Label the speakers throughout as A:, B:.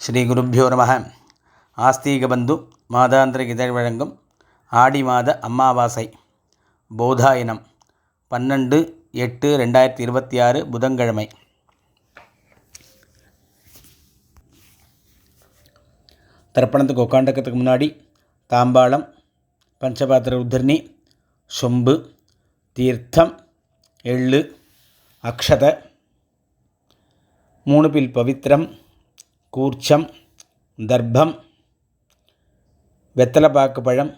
A: ஸ்ரீ குருப்பியோ நமः. ஆஸ்தீகபந்து மாதாந்திர இதழ் வழங்கும் ஆடி மாத அமாவாசை பௌதாயனம் 12/8/2026 புதன்கிழமை. தர்ப்பணத்துக்கு உட்காந்துக்கிறதுக்கு முன்னாடி தாம்பாளம், பஞ்சபாத்திர உத்தரணி, சொம்பு, தீர்த்தம், எள்ளு, அக்ஷத, 3 பில் பவித்திரம், கூர்ச்சம், தர்ப்பம், வெத்தலைப்பாக்கு பழம்,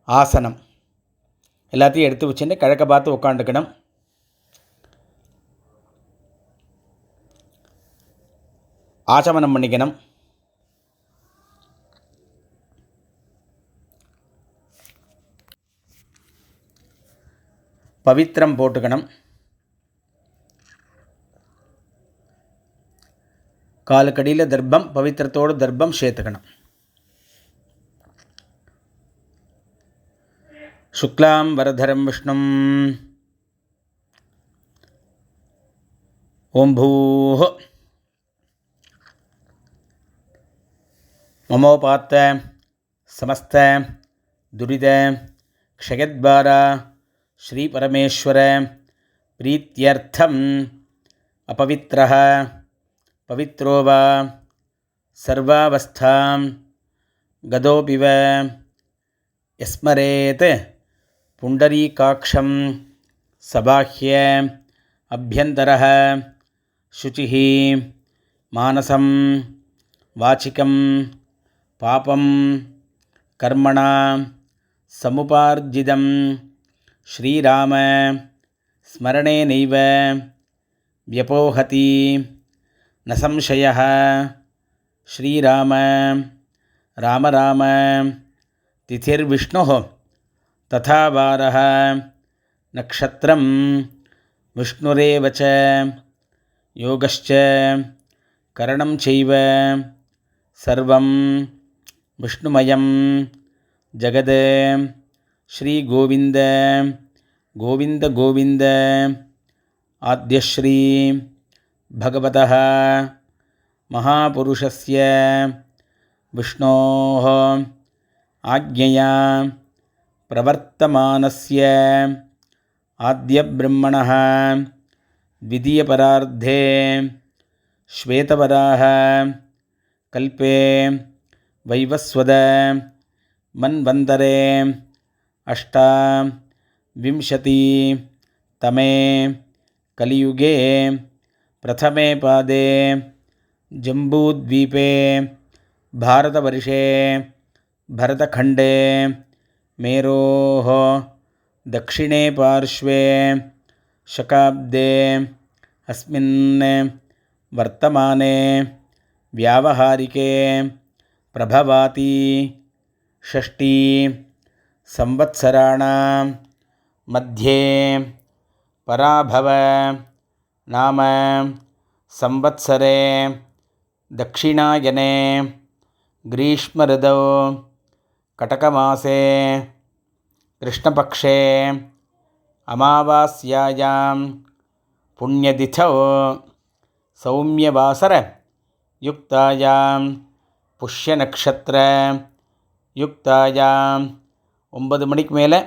A: ஆசனம் எல்லாத்தையும் எடுத்து வச்சுட்டு கிழக்க பார்த்து உட்காந்துக்கணும். ஆச்சமனம் பண்ணிக்கணும். பவித்திரம் போட்டுக்கணும். காலுக்கடியில் தர்ப்பம், பவித்திரத்தோடு தர்ப்பம் சேர்த்துக்கணும். சுக்லாம் வரதரம் விஷ்ணும் ஓம் பூஹ மமோபாத்த சமஸ்த துரித க்ஷயத்வாரா ஸ்ரீ பரமேஸ்வர பிரீத்யர்த்தம் அபவித்ரஹ பவித்ரோ வா சர்வாவஸ்தாம் கதோபிவ யஸ்மரேத் புண்டரீகாக்ஷம் சபாஹ்ய அப்யந்தரஹ சுச்சிः மானசம் வாச்சிகம் பாபம் கர்மணா சமுபார்ஜிதம் ஸ்ரீராம ஸ்மரணேனைவ வ்யபோஹதி ந சம்சயः. ஸ்ரீராம ராம ராம திதிர்விஷ்ணுः ததா வாரः நக்ஷத்ரம் விஷ்ணுரேவ ச யோகஸ்ச கரணம் சைவ சர்வம் விஷ்ணுமயம் ஜகத். ஸ்ரீ கோவிந்த கோவிந்த கோவிந்த ஆத்யஸ்ரீ பகவதः மகாபுருஷஸ்ய விஷ்ணோः ஆக்ஞயா பிரவர்த்தமானஸ்ய ஆத்யப்ரம்மணः த்விதீயபரார்த்தே ஸ்வேதவராஹ கல்பே வைவஸ்வத மன்வந்தரே அஷ்டாவிம்சதி தமே கலியுகே பிரதமே பாதே ஜம்பூத்வீபே பாரதவர்ஷே भरतखण्डे मेरोः दक्षिणे पार्श्वे शकाब्दे अस्मिन् वर्तमाने व्यावहारिके प्रभवाति षष्ठी संवत्सराणां मध्ये पराभव नाम संवत्सरे दक्षिणायने ग्रीष्मऋतौ कटकमासे कृष्णपक्षे अमावास्यायां पुण्यतिथौ सौम्यवासरयुक्तायां पुष्यनक्षत्रयुक्तायां 9 மணிக்கு மேலே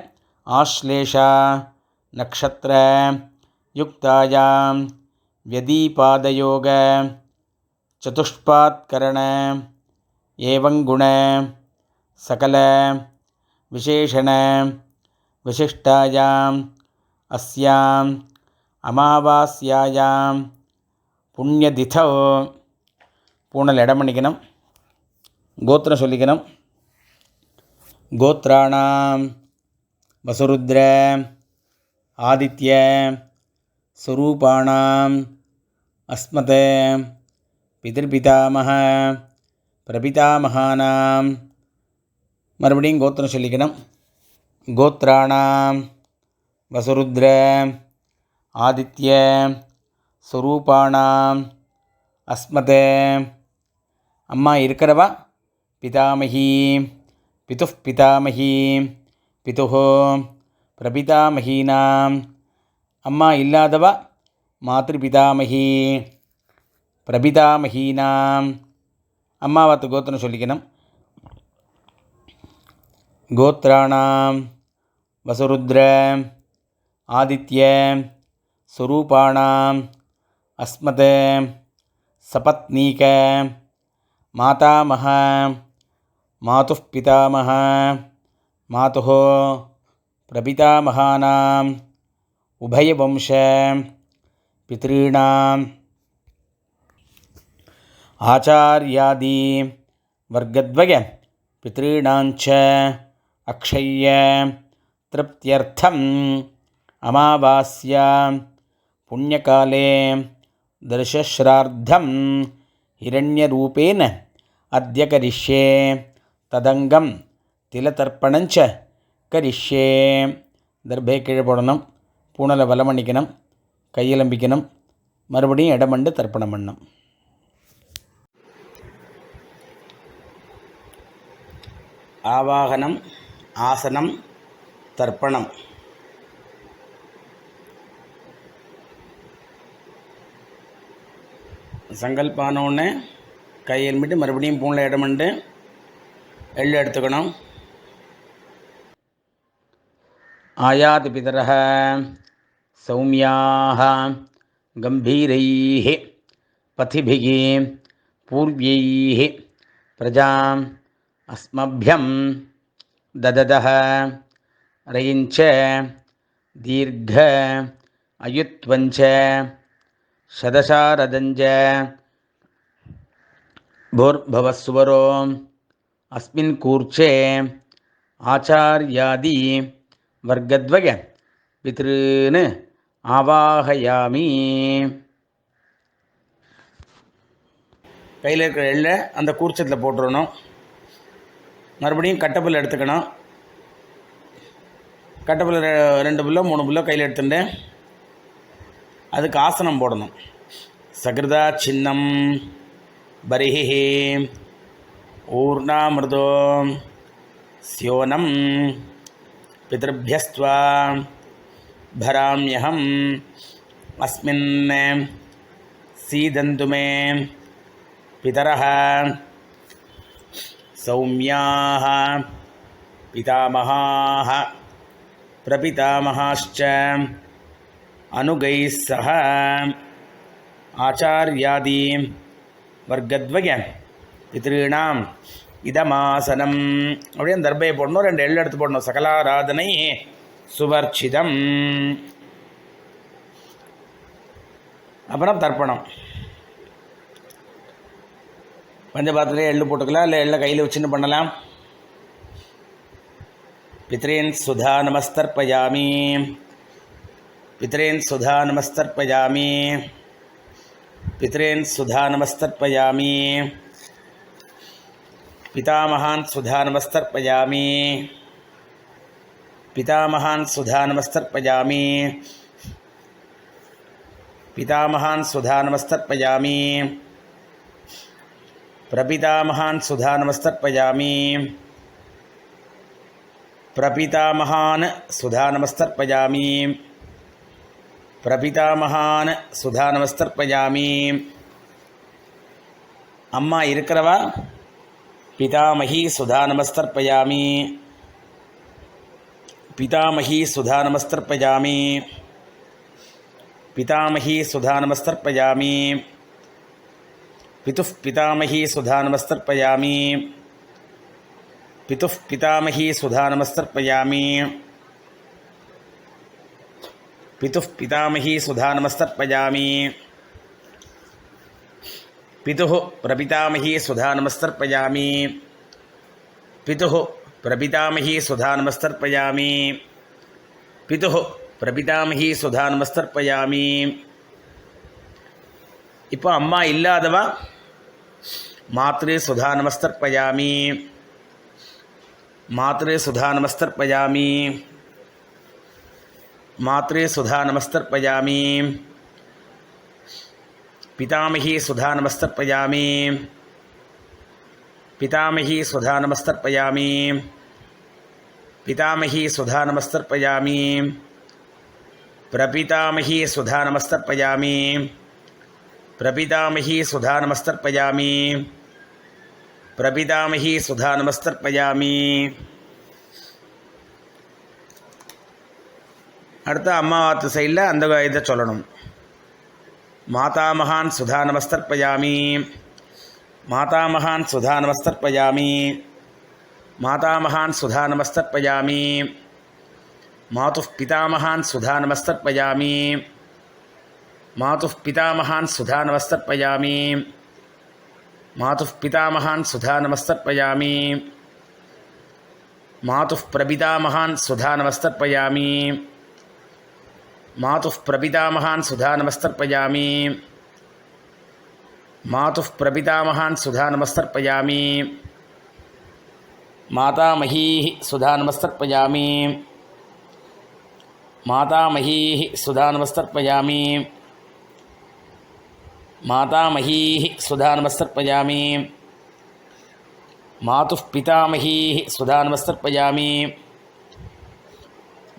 A: ஆஸ்லேஷா நக்ஷத்திரயுக்தாயாம் व्यदीपादयोग चतुष्पात्करण एवंगुण सकल विशेषण विशिष्टायां अस्यां अमावास्यायां पुण्यतिथौ पूर्णल इடம் பண்ணிக்கணும். கோத்திரம் சொல்லிக்கணும். கோத்ராணாம் வசுருத்ர ஆதித்ய स्वरूपाणाम् अस्मत् पितृपितामह प्रपितामहानां மறுபடியும் கோத்திரம் சொல்லிக்கணும். கோத்ராணாம் வசுருத்ர ஆதித்ய ஸ்வரூபாணாம் அஸ்மத் அம்மா இருக்கிறவா பிதாமகி பிதுः பிதாமகி பிதுः பிரபிதாமகீனாம் அம்மா இல்லாதவா மாத்ருபிதாமகி பிரபிதாமகீனாம் அம்மாவாத்து கோத்திரம் சொல்லிக்கணும். கோத்ராணாம் வசுருத்ர ஆதித்ய ஸ்வரூபாணாம் அஸ்மத் சபத்னீக மாதாமஹ மாதுः பிதாமஹ மாதுः பிரபிதாமகானாம் உபயவம்ச பித்ருணாம் ஆச்சார்யாதி வர்க்கத்வய பித்ருணாஞ்ச அக்ஷய்ய திருப்தியர்த்தம் அமாவாஸ்யா புண்ணியகாலே தர்சஸ்ரார்த்தம் ஹிரண்யரூபேன அத்ய கரிஷ்யே ததங்கம் திலதர்ப்பணஞ்ச கரிஷ்யே. தர்பே கீழே போடணும், பூனலை வலம் பண்ணிக்கணும், கையலம்பிக்கணும், மறுபடியும் இடமண்டு தர்ப்பணம் பண்ணணும். ஆவாகனம், ஆசனம், தர்ப்பணம். சங்கல்பானோன்னு கையெழுமிட்டு மறுபடியும் பூனில் இடமண்டு எள்ளு எடுத்துக்கணும். ஆயாதி பிதரஹ சௌமியாக கம்பீரைः பதிபிः பூர்வைः பிரஜாம் அஸ்மभ्यம் தததः ரயிஞ்ச தீர்க்க அயுத்வஞ்ச சதசாரதஞ்ச भूर्भवस्वरो अस्मिन् कूर्चे आचार्यादि वर्गद्वय पितॄन् ஆவாகயாமி. கையில் இருக்கிற எள்ளை அந்த கூர்ச்சத்தில் போட்டுடணும். மறுபடியும் கட்டப்புல் எடுத்துக்கணும். கட்டப்புல் 2 புல்லோ 3 புல்லோ கையில் எடுத்துட்டு அதுக்கு ஆசனம் போடணும். சகிருதா சின்னம் பரிஹி ஊர்ணாமிருதோ ஸ்யோனம் பிதృभ्यஸ்த்வா பராம்யஹம் அஸ்மின் சீதந்து மே பிதரஹ சௌம்யாஹ பிதாமஹாஹ பிரபிதாமஹாश्च அனுகைः சஹ ஆச்சார்யாதி வர்க்கத்வய பித்ருணாம் இதமாசனம். அப்படியே அந்த தர்பையை போடணும். 2 எள்ளு எடுத்து போடணும். சகலாராதனை சுவர்ச்சிதம். அப்புறம் தர்ப்பணம். பஞ்சபாத்திரத்திலே எள்ளு போட்டுக்கலாம், இல்லை எள்ளை கையில் வச்சுன்னு பண்ணலாம். பித்ரேன் சுதா நமஸ்தர்ப்பயாமி பித்ரேன் சுதா நமஸ்தர்ப்பயாமி பித்ரேன் சுதா நமஸ்தர்ப்பயாமி பிதாமகான் சுதா நமஸ்தர்ப்பயாமி பிதாமகான் சுதா நமஸ்தர்ப்பயாமி பிதாமகான் சுதா நமஸ்தர்ப்பயாமி பிரபிதாமகான் சுதா நமஸ்தர்ப்பயாமி பிரபிதாமகான் சுதா நமஸ்தர்ப்பயாமி பிரபிதாமகான் சுதா நமஸ்தர்ப்பயாமி. அம்மா இருக்கிறவா பிதாமகி சுதா நமஸ்தர்ப்பயாமி பிதாமகி சுதா நமஸ்தர்ப்பயாமி பிதாமகி சுதா நமஸ்தர்ப்பயாமி பிதுः பிதாமகி சுதா நமஸ்தர்ப்பயாமி பிதுः பிதாமகி சுதா நமஸ்தர்ப்பயாமி பிதுः பிதாமகி சுதா நமஸ்தர்ப்பயாமி பிதுः பிரபிதாமகி சுதா நமஸ்தர்ப்பயாமி பிதுः பிரபிதாமகி சுதா நமஸ்தர்ப்பயாமி பிதுः பிரபிதாமகி சுதா நமஸ்தர்ப்பயாமி. இப்போ அம்மா இல்லாதவா மாத்ரு சுதா நமஸ்தர்ப்பயாமி மாத்ரு சுதா நமஸ்தர்ப்பயாமி மாத்ரு சுதா நமஸ்தர்ப்பயாமி பிதாமகி சுதா நமஸ்தர்ப்பயாமி பிதாமகி சுதா நமஸ்தர்ப்பயாமி பிதாமகி சுதா நமஸ்தர்ப்பயாமி பிரபிதாமகி சுதா நமஸ்தர்ப்பயாமி பிரபிதாமகி சுதா நமஸ்தர்ப்பயாமி பிரபிதாமகி சுதா நமஸ்தர்ப்பயாமி. அடுத்து அம்மா வாத்து சைடில் அந்த இதை சொல்லணும். மாதாமகான் சுதா நமஸ்தர்ப்பயாமி. மாதாமகான் சுதா நமஸ்தர்ப்பயாமி. மாதாமகான் சுதா நமஸ்தர்ப்பயாமி. மாதுः பிதாமகான் சுதா நமஸ்தர்ப்பயாமி. மாதுः பிதாமகான் சுதா நமஸ்தர்ப்பயாமி. மாதுः பிதாமகான் சுதா நமஸ்தர்ப்பயாமி. மாதுः பிரபிதாமகான் சுதா நமஸ்தர்ப்பயாமி. மாதுः பிரபிதாமகான் சுதா நமஸ்தர்ப்பயாமி. மாதுः பிரபிதாமகான் சுதா நமஸ்தர்ப்பயாமி. மாதாமகீः சுதா நமஸ்தர்ப்பயாமி. மாதாமகீः சுதா நமஸ்தர்ப்பயாமி. மாதாமகீः சுதா நமஸ்தர்ப்பயாமி. மாதுः பிதாமகீः சுதா நமஸ்தர்ப்பயாமி.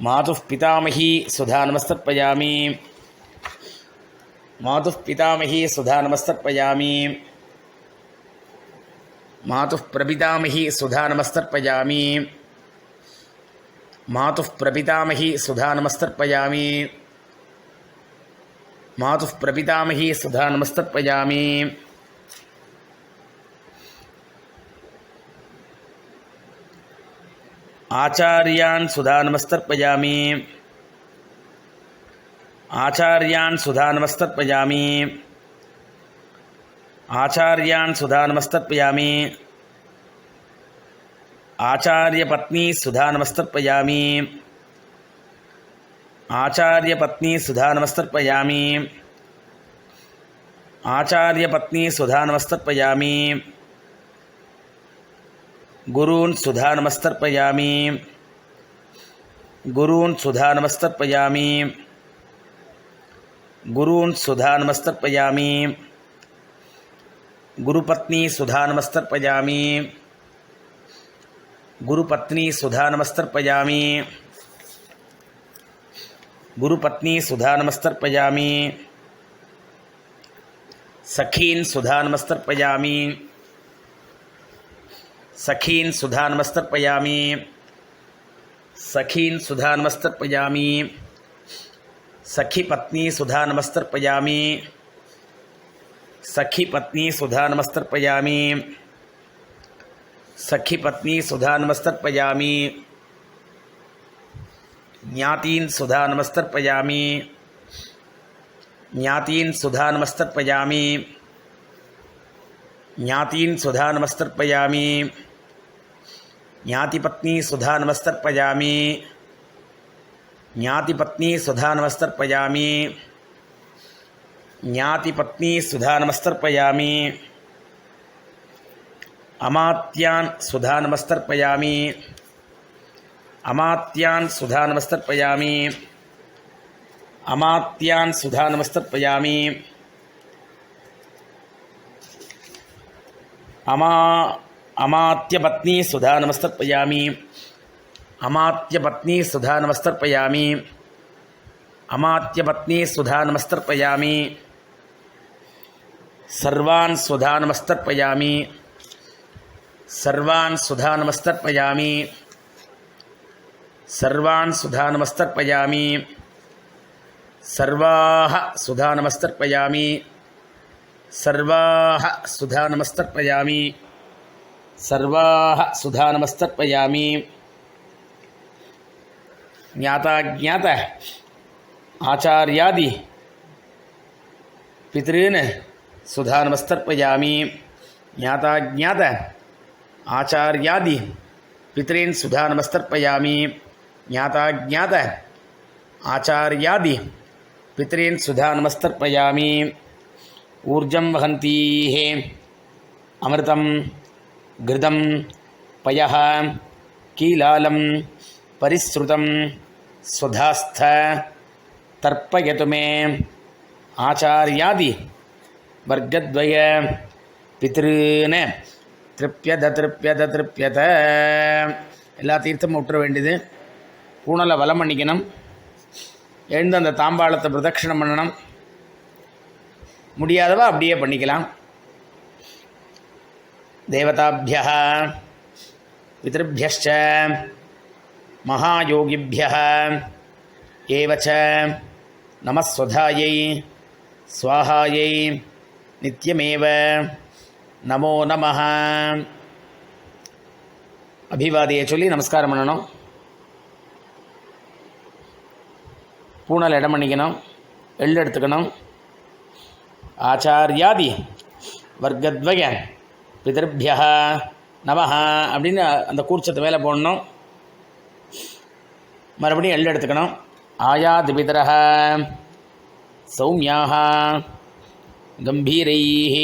A: மாதுः பிதாமகீ சுதா நமஸ்தர்ப்பயாமி. மாதுः பிதாமகீ சுதா நமஸ்தர்ப்பயாமி. மாதுः பிரபிதாமகி சுதா நமஸ்தர்ப்பயாமி. மாதுः பிரபிதாமகி சுதா நமஸ்தர்ப்பயாமி. மாதுः பிரபிதாமகி சுதா நமஸ்தர்ப்பயாமி. ஆச்சார்யான் சுதா நமஸ்தர்ப்பயாமி. ஆச்சார்யான் சுதா நமஸ்தர்ப்பயாமி. ஆச்சார்யான் சுதா நமஸ்தர்ப்பயாமி. ஆச்சார்யபத்னி சுதா நமஸ்தர்ப்பயாமி. ஆச்சார்யபத்னி சுதா நமஸ்தர்ப்பயாமி. ஆச்சார்யபத்னி சுதா நமஸ்தர்ப்பயாமி. குரூன் சுதா நமஸ்தர்ப்பயாமி. குரூன் சுதா நமஸ்தர்ப்பயாமி. குரூன் சுதா நமஸ்தர்ப்பயாமி. குருபத்னி சுதா நமஸ்தர்ப்பயாமி. குருபத்னி சுதா நமஸ்தர்ப்பயாமி. குருபத்னி சுதா நமஸ்தர்ப்பயாமி. சఖீன் சுதா நமஸ்தர்ப்பயாமி. சఖீன் சுதா நமஸ்தர்ப்பயாமி. சఖீன் சுதா நமஸ்தர்ப்பயாமி. சఖி பத்னி சுதா நமஸ்தர்ப்பயாமி. சखी पत्नी सुधा नमस्तर्पयामि. सखी पत्नी सुधा नमस्तर्पयामि. ज्ञातीन सुधा नमस्तर्पयामि. ज्ञातीन सुधा नमस्तर्पयामि. ज्ञातीन सुधा नमस्तर्पयामि. ज्ञातिपत्नी सुधा नमस्तर्पयामि. ज्ञातिपत्नी सुधा नमस्तर्पयामि. ज्ञातिपत्नी सुधा नमस्तर्पयामि. अमात्यान सुधा नमस्तर्पयामि. अमात्यान सुधा नमस्तर्पयामि. अमात्यान सुधा नमस्तर्पयामि. अमात्यपत्नी सुधा नमस्तर्पयामि. अमात्यपत्नी सुधा नमस्तर्पयामि. अमात्यपत्नी सुधा नमस्तर्पयामि. सर्वान् सुधा नमस्तर्पयामि. सर्वान् सुधा नमस्तर्पयामि. सर्वान् सुधा नमस्तर्पयामि. सर्वाः सुधा नमस्तर्पयामि. सर्वाः सुधा नमस्तर्पयामि. सर्वाः सुधा नमस्तर्पयामि. ज्ञाता ज्ञात आचार्यादि पितॄन् सुधा नमस्तर्पयामि. ज्ञाता ज्ञात आचार्यादि पितॄन् सुधा नमस्तर्पयामि. ज्ञाता ज्ञात आचार्यादि पितॄन् सुधा नमस्तर्पयामि. ऊर्जं वहन्तीः अमृतं घृतं पयः कीलालं परिश्रुतं स्वधास्थ तर्पयतु मे. आचार्यादि वर्गद्वय पितॄन् திருப்பியத திருப்பியத திருப்பியத. எல்லா தீர்த்தமும் விட்டுற வேண்டியது. பூனலை வலம் பண்ணிக்கணும். எழுந்து அந்த தாம்பாளத்தை பிரதட்சணம் பண்ணணும். முடியாதவா அப்படியே பண்ணிக்கலாம். தேவதாபியः பித்ருभ्यश्च महायोगिभ्यः एव च नमस्वधायै स्वाहायै नित्यमेव नमो नमः. அபிவாதியை சொல்லி நமஸ்காரம் பண்ணணும். பூனல் இடம் பண்ணிக்கணும். எள்ளு எடுத்துக்கணும். ஆச்சாரியாதி வர்க்கத்வய பிதர்பியா நமஹ அப்படின்னு அந்த கூர்ச்சத்தை மேலே போடணும். மறுபடியும் எள்ளு எடுத்துக்கணும். ஆயாது பிதரஹ சௌமியாக கம்பீரைः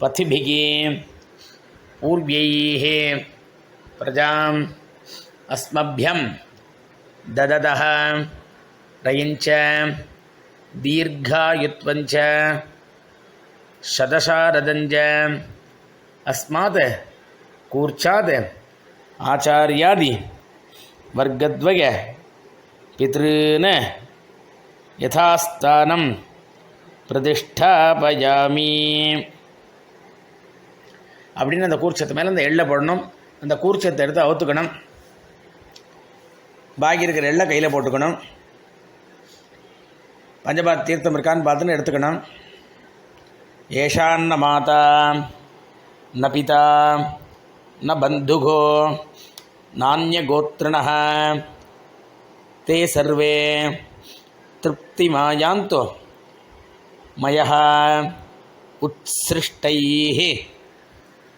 A: பதிபிः பூர்வைः பிரஜாம் அஸ்மभ्यं दददः रयिञ्च दीर्घायुत्वञ्च शतशारदञ्च अस्मात् कूर्चात् आचार्यादि वर्गद्वय पितॄन् यथास्थानं प्रतिष्ठापयामि அப்படின்னு அந்த கூர்ச்சத்து மேலே அந்த எள்ளை போடணும். அந்த கூர்ச்சத்தை எடுத்து அவுத்துக்கணும். பாக்கி இருக்கிற எள்ளை கையில் போட்டுக்கணும். பஞ்சபாத் தீர்த்தம் இருக்கான்னு பார்த்துன்னு எடுத்துக்கணும். ஏஷான்ன மாதா ந பிதா ந பந்துகோ நான்யகோத்ரிணः தே சர்வே திருப்திமாயாந்தோ மயः உத்ஸ்ருஷ்டைः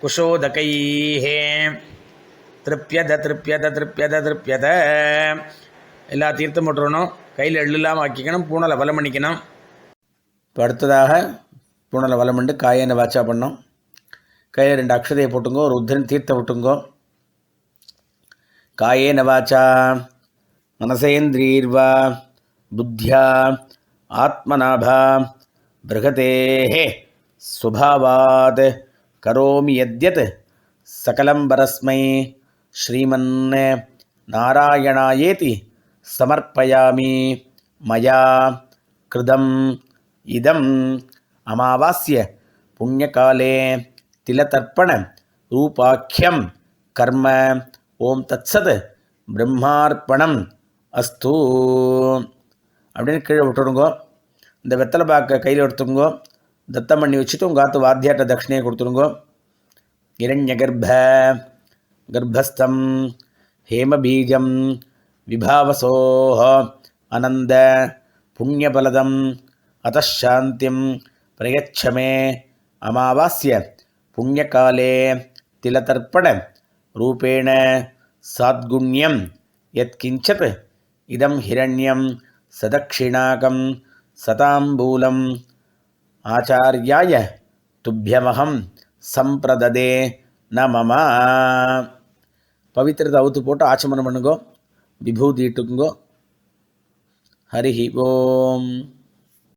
A: குஷோதகைः திருப்யத திருப்யத திருப்யத திருப்யத. எல்லா தீர்த்தம் போட்டுருணும். கையில் எள்ளுலாம் ஆக்கிக்கணும். பூனலை வலம் பண்ணிக்கணும். இப்போ அடுத்ததாக பூனலை வலம் பண்ணி காயனை வாச்சா பண்ணோம். கையில் 2 அக்ஷதையை போட்டுங்கோ. ஒரு உத்தரன் தீர்த்தம் விட்டுங்கோ. காயேன வாச்சா மனசேந்திரீர்வா புத்தியா ஆத்மநாபா பிருகதேஹ சுபாவாத் கரோமி யத்யத் சகலம் பரஸ்மை ஸ்ரீமன் நாராயணாயேதி சமர்ப்பயாமி மயா கிருதம் இதம் அமாவாஸ்ய புண்ணியகாலே திலதர்ப்பண ரூபாக்கியம் கர்ம. ஓம் தத்சத் பிரம்மார்ப்பணம் அஸ்து அப்படின்னு கீழே விட்டுடுங்கோ. இந்த வெத்தலை பாக்க கையில் எடுத்துங்கோ. தத்தம் பண்ணி வச்சுட்டு உங்கள் ஆத்து வாத்தியாட்ட தட்சிணையை கொடுத்துருங்கோ. இரண்யகர்ப்ப கர்ப்பஸ்தம் ஹேமபீஜம் விபாவசோஹ அனந்த புண்ணியபலதம் அதசாந்திம் பிரயச்சமே அமாவாஸ்ய புண்ணியகாலே திலதர்ப்பண ரூபேண சாத்குண்யம் யத்கிஞ்சத் இதம் ஹிரண்யம் சதக்ஷிணாகம் சதாம்பூலம் ஆச்சார்யாய துப்பியமகம் சம்பிரததே ந மம. பவித்திரத்தை அவுத்து போட்டு ஆச்சமனம் பண்ணுங்கோ. விபூதி இட்டுங்கோ. ஹரி ஓம்.